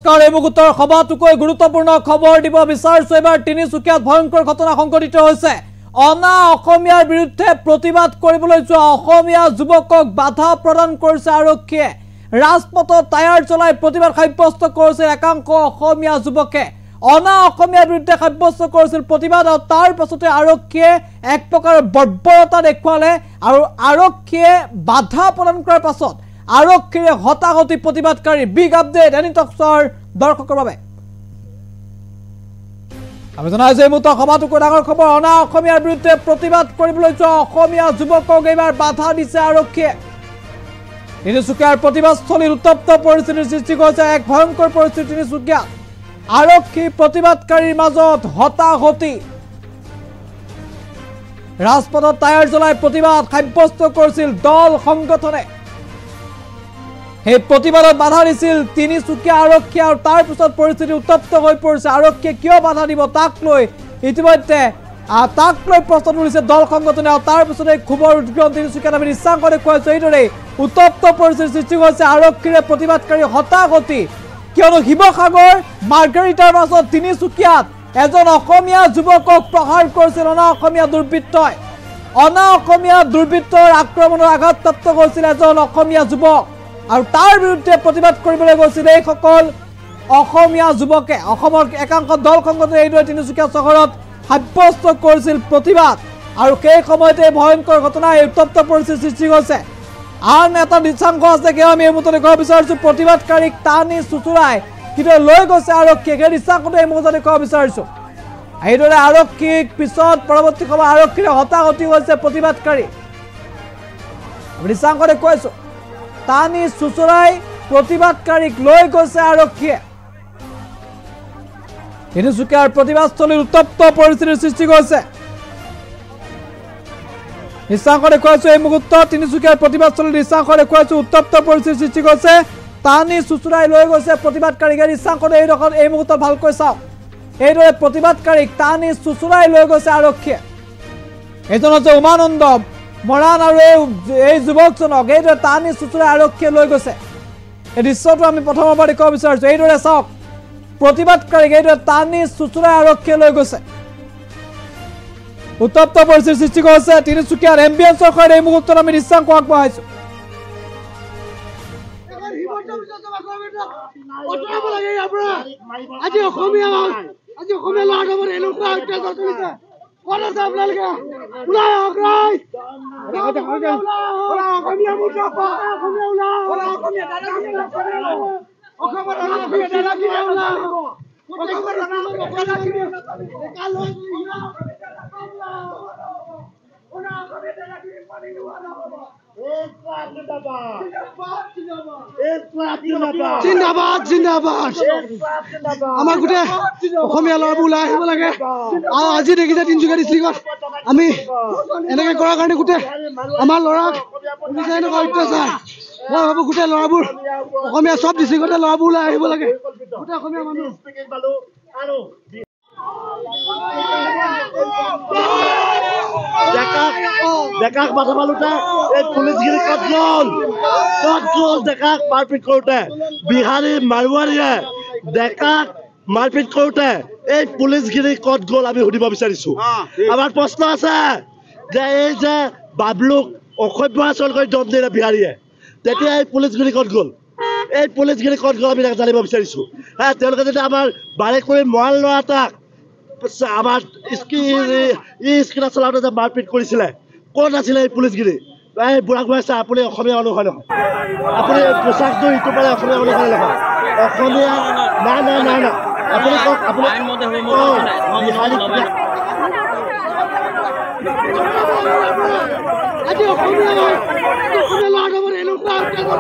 মুহূৰ্তৰ সভাটোকৈ গুৰুত্বপূৰ্ণ খবৰ দিব বিচাৰিছো। এবাৰ তিনিচুকীয়াত ভয়ংকৰ ঘটনা সংঘটিত হৈছে। অনা অসমীয়াৰ বিৰুদ্ধে প্ৰতিবাদ কৰিবলৈ যোৱা অসমীয়া যুৱকক বাধা প্ৰদান কৰিছে আৰক্ষীয়ে। ৰাজপথত টায়াৰ জ্বলাই প্ৰতিবাদ সাব্যস্ত কৰিছে একাংশ অসমীয়া যুৱকে। অনা অসমীয়াৰ বিৰুদ্ধে সাব্যস্ত কৰিছিল প্ৰতিবাদ আৰু তাৰ পাছতে আৰক্ষীয়ে এক প্ৰকাৰ বৰ্বৰতা দেখুৱালে আৰু আৰক্ষীয়ে বাধা প্ৰদান কৰাৰ পাছত আৰক্ষীৰে হতাহতি প্ৰতিবাদকাৰী। বিগ আপডেট এনি টক্সৰ দৰ্শকৰ বাবে আমি জনাইছো এই মুহূৰ্তৰ সভাটোকৈ ডাঙৰ খবৰ। অনা অসমীয়াৰ বিৰুদ্ধে প্ৰতিবাদ কৰিবলৈ যোৱা অসমীয়া যুৱকক এইবাৰ বাধা দিছে আৰক্ষীয়ে। তিনিচুকীয়াৰ প্ৰতিবাদস্থলীত উত্তপ্ত পৰিস্থিতিৰ সৃষ্টি কৰিছে। এক ভয়ংকৰ পৰিস্থিতি তিনিচুকীয়াত। আৰক্ষী প্ৰতিবাদকাৰীৰ মাজত হতাহতি। ৰাজপথত টায়াৰ জ্বলাই প্ৰতিবাদ সাব্যস্ত কৰিছিল দল সংগঠনে। এই প্ৰতিবাদত বাধা দিছিল তিনিচুকীয়া আৰক্ষী আৰু তাৰ পিছত পৰিস্থিতি উত্তপ্ত হৈ পৰিছে। আৰক্ষীয়ে কিয় বাধা দিব তাক লৈ ইতিমধ্যে প্ৰশ্ন তুলিছে দল সংগঠনে আৰু তাৰ পিছতে ক্ষোভৰ উদ্গীৰণ তিনিচুকীয়াত আমি দৃশ্যাংশ দেখুৱাইছো। এইদৰে উত্তপ্ত পৰিস্থিতিৰ সৃষ্টি হৈছে। আৰক্ষীৰে প্ৰতিবাদকাৰী হতাহতি কিয়নো শিৱসাগৰ মাৰ্ঘেৰিটাৰ মাজত তিনিচুকীয়াত এজন অসমীয়া যুৱকক প্ৰহাৰ কৰিছিল অনা অসমীয়া দুৰ্বৃত্তই। অনা অসমীয়া দুৰ্বৃত্তৰ আক্ৰমণৰ আঘাতপ্ৰাপ্ত হৈছিল এজন অসমীয়া যুৱক আৰু তাৰ বিৰুদ্ধে প্ৰতিবাদ কৰিবলৈ গৈছিল এইসকল অসমীয়া যুৱকে। অসমৰ একাংশ দল সংগঠনে এইদৰে তিনিচুকীয়া চহৰত সাব্যস্ত কৰিছিল প্ৰতিবাদ আৰু সেই সময়তে ভয়ংকৰ ঘটনা এই উত্তপ্ত পৰিস্থিতিৰ সৃষ্টি হৈছে। আন এটা দৃশ্যাংশ আছে কিয় আমি এই মুহূৰ্তত দেখুৱাব বিচাৰিছো। প্ৰতিবাদকাৰীক টানি চুচুৰাই কিদৰে লৈ গৈছে আৰক্ষীয়ে সেই দৃশ্যাংশটো এই মুহূৰ্তত দেখুৱাব বিচাৰিছো। এইদৰে আৰক্ষীক পিছত পৰৱৰ্তী সময় আৰক্ষীৰে হতাহতি হৈছে প্ৰতিবাদকাৰী। দৃশ্যাংশ দেখুৱাইছো। টানি চুচুৰাই প্ৰতিবাদকাৰীক লৈ গৈছে আৰক্ষীয়ে। তিনিচুকীয়াৰ প্ৰতিবাদস্থলীত উত্তপ্ত পৰিস্থিতিৰ সৃষ্টি কৰিছে। দৃশ্যাংশ দেখুৱাইছো এই মুহূৰ্তত তিনিচুকীয়াৰ প্ৰতিবাদস্থলীত দৃশ্যাংশ দেখুৱাইছো। উত্তপ্ত পৰিস্থিতিৰ সৃষ্টি কৰিছে। টানি চুচুৰাই লৈ গৈছে প্ৰতিবাদকাৰীক। দৃশ্যাংশটো এই মুহূৰ্তত ভালকৈ চাওক। এইদৰে প্ৰতিবাদকাৰীক টানি চুচুৰাই লৈ গৈছে আৰক্ষীয়ে। এইজন হৈছে উমানন্দ মৰাণ আৰু এই যুৱকজনক এইদৰে টানি চুচুৰাই আৰক্ষীয়ে লৈ গৈছে। এই দৃশ্যটো আমি প্ৰথমৰ পৰা দেখুৱাব বিচাৰিছো। এইদৰে চাওক প্ৰতিবাদকাৰীক এইদৰে টানি চুচুৰাই আৰক্ষীয়ে লৈ গৈছে। উত্তপ্ত পৰিস্থিতিৰ সৃষ্টি কৰিছে তিনিচুকীয়াৰ এম্বিয়েন্সৰ সৈতে এই মুহূৰ্তত আমি দৃশ্যাংশ আগবঢ়াইছো। আজি অসমীয়া ল'ৰাটোৰ এনেকুৱা অত্যাচাৰ চলিছে। জিন্দাবাদ জিন্দাবাদ। আমাৰ গোটেই অসমীয়া ল'ৰাবোৰ ওলাই আহিব লাগে। আৰু আজি দেখিছে তিনিচুকীয়া ডিষ্ট্ৰিক্টত আমি এনেকৈ কৰাৰ কাৰণে গোটেই আমাৰ ল'ৰাক পুলিচে এনেকুৱা অত্যাচাৰ। মই ভাবোঁ গোটেই ল'ৰাবোৰ অসমীয়া চব ডিষ্ট্ৰিক্টতে ল'ৰাবোৰ ওলাই আহিব লাগে। গোটেই অসমীয়া মানুহ ডেকাক মাথা মাৰোতে এই পুলিচগিৰি ক'ত গ'ল ডেকাক মাৰপিট কৰোঁতে। বিহাৰী মাৰোৱাৰীয়ে ডেকাক মাৰপিট কৰোঁতে এই পুলিচগিৰি ক'ত গ'ল আমি সুধিব বিচাৰিছো। আমাৰ প্ৰশ্ন আছে যে এই যে বাবলুক অসভ্য আচৰণ কৰি দম দিলে বিহাৰীয়ে, তেতিয়া এই পুলিচগিৰি ক'ত গ'ল? এই পুলিচগিৰি ক'ত গ'ল আমি জানিব বিচাৰিছো। তেওঁলোকে যদি আমাৰ বাৰেকুৰি মৰাণ ল'ৰা এটাক আমাৰ স্কিনাৰ চলাওঁতে যে মাৰপিট কৰিছিলে ক'ত আছিলে এই পুলিচগিৰি? এই বুঢ়াগোহাঁই আছে আপুনি অসমীয়া মানুহ হয় নহয়? আপুনি পোচাকটো ইটো পাৰে অসমীয়া মানুহ হয় নহয়? অসমীয়া নাই নাই নাই নাই আপুনি কওক। আপুনি আজি অসমীয়া ল'ৰাটোৰ এনেকুৱা অত্যাচাৰ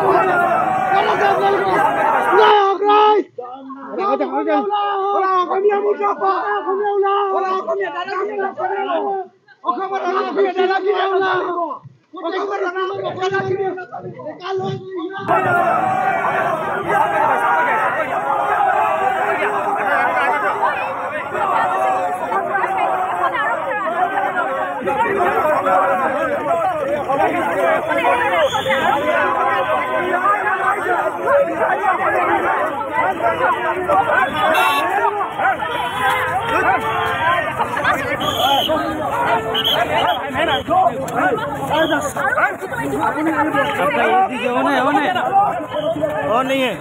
ऑन नहीं है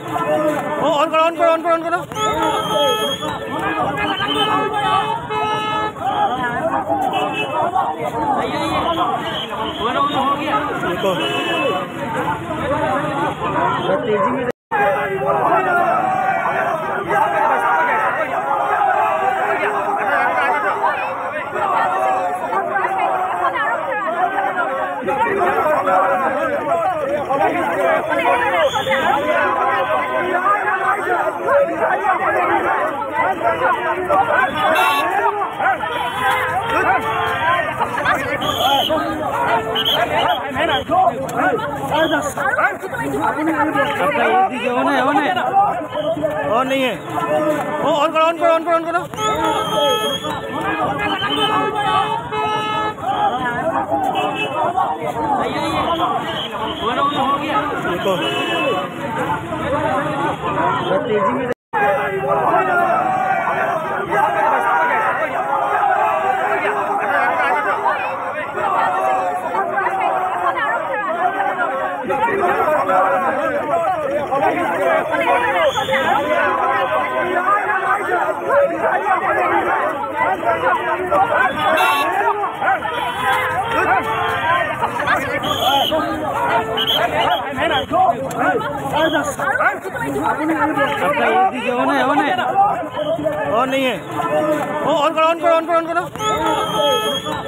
ऑन करो ऑन करो ऑन करो ऑन करो तेजी में ऑन नहीं है ऑन करो ऑन करो ऑन करो ऑन करो तेजी में ऑन नहीं है ऑन करो ऑन करो ऑन करो ऑन करो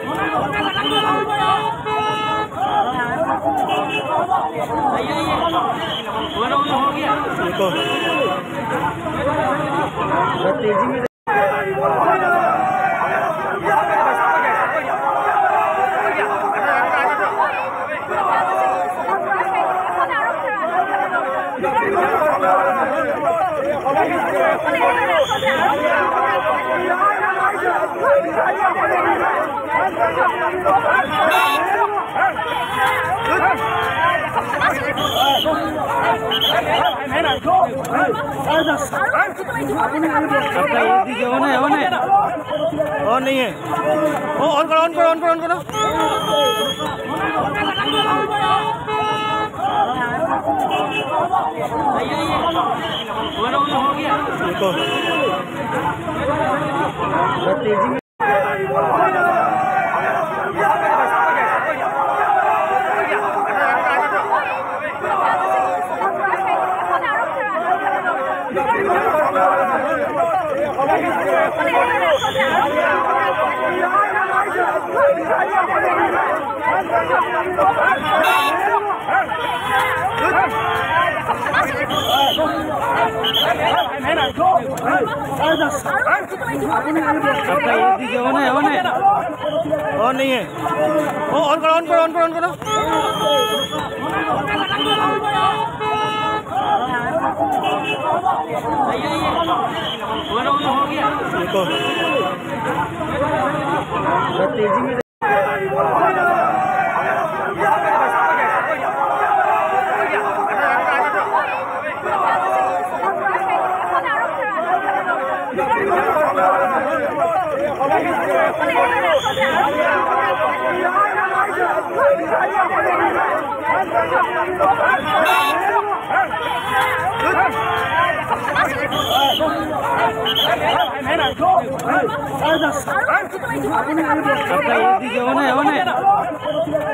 तेजी में ऑन नहीं है ऑन करो ऑन करो ऑन करो ऑन करो तेजी में ऑन नहीं है ऑन करो ऑन करो ऑन करो ऑन करो तेजी में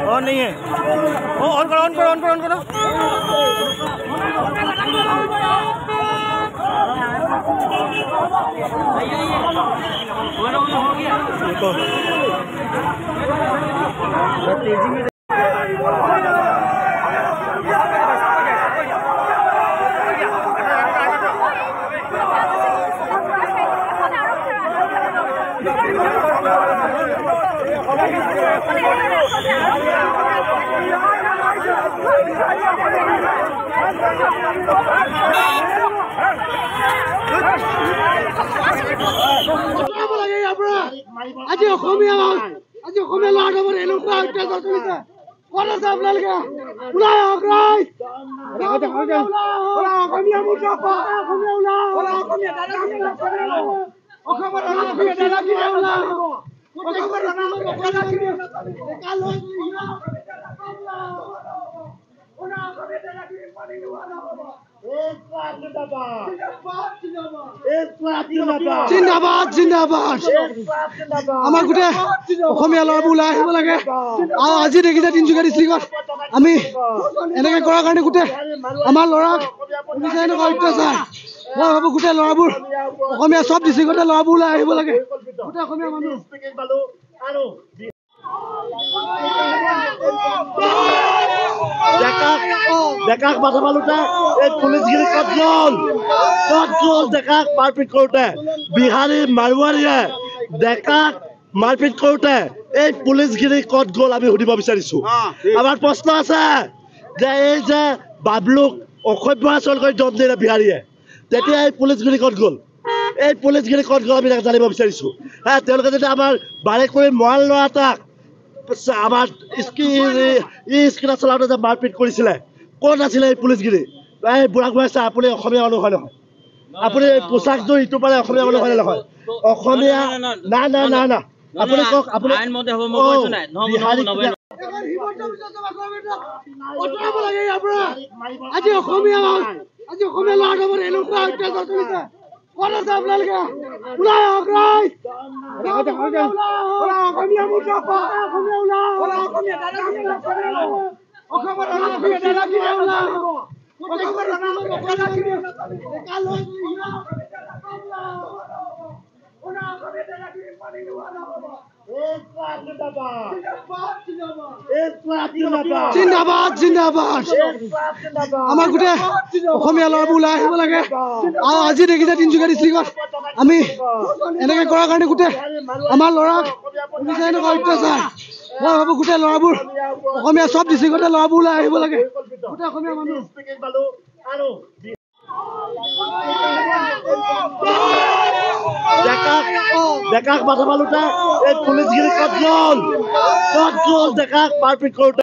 ऑन नहीं है ऑन करो ऑन करो ऑन करो ऑन करो तेजी में আজি অসমীয়া ল'ৰাটোৰ এনেকুৱা অত্যাচাৰ চলিছে ক'ত আছে আপোনালোকে ওলাই আহক ৰাইজ অসমীয়া মুৰ্দাবাদ অসমীয়া জিন্দাবাদ জিন্দাবাদ আমাৰ গোটেই অসমীয়া ল'ৰাবোৰ ওলাই আহিব লাগে আৰু আজি দেখিছে তিনিচুকীয়া ডিষ্ট্ৰিক্টত আমি এনেকৈ কৰাৰ কাৰণে গোটেই আমাৰ ল'ৰাক পুলিচে এনেকুৱা অত্যাচাৰ মই ভাবোঁ গোটেই ল'ৰাবোৰ অসমীয়া চব ডিষ্ট্ৰিক্টতে ল'ৰাবোৰ ওলাই আহিব লাগে গোটেই অসমীয়া মানুহ ডেকাক মাথা মাৰোঁতে এই পুলিচগিৰি ক'ত গ'ল ডেকাক মাৰপিট কৰোঁতে বিহাৰী মাৰোৱাৰীয়ে ডেকাক মাৰপিট কৰোঁতে এই পুলিচগিৰি ক'ত গ'ল আমি সুধিব বিচাৰিছোঁ আমাৰ প্ৰশ্ন আছে যে এই যে বাবলুক অসভ্য আচৰণ কৰি দম দিলে বিহাৰীয়ে তেতিয়া এই পুলিচগিৰি ক'ত গ'ল এই পুলিচগিৰি ক'ত গ'ল আমি জানিব বিচাৰিছোঁ তেওঁলোকে যদি আমাৰ বাৰে কৰি মৰাণ ল'ৰা এটাক আমাৰ স্কুলত চলাওঁতে যে মাৰপিট কৰিছিলে ক'ত আছিলে এই পুলিচগিৰি এই বুঢ়া বুঢ়া আছে আপুনি অসমীয়া মানুহ হয় নহয় আপুনি পোচাকযোৰ ইটো পাৰে অসমীয়া মানুহ হয় নহয় অসমীয়া না আপুনি কওক আপুনি আজি অসমীয়া ল'ৰাটোৰ এনেকুৱা অত্যাচাৰ কৰিছে ক'ত আছে আপোনালোকে ওলাই আহক ৰাইজ অসমীয়া মুৰ্দাবাদ জিন্দাবাদ জিন্দাবাদ আমাৰ গোটেই অসমীয়া ল'ৰাবোৰ ওলাই আহিব লাগে আৰু আজি দেখিছে তিনিচুকীয়া ডিষ্ট্ৰিক্টত আমি এনেকৈ কৰাৰ কাৰণে গোটেই আমাৰ ল'ৰাক পুলিচে এনেকুৱা অত্যাচাৰ মই ভাবোঁ গোটেই ল'ৰাবোৰ অসমীয়া চব ডিষ্ট্ৰিক্টতে ল'ৰাবোৰ ওলাই আহিব লাগে গোটেই অসমীয়া মানুহ ডেকাক মাথা মাৰোঁতে এই পুলিচগিৰি ক'ত গ'ল ডেকাক মাৰপিট কৰোঁতে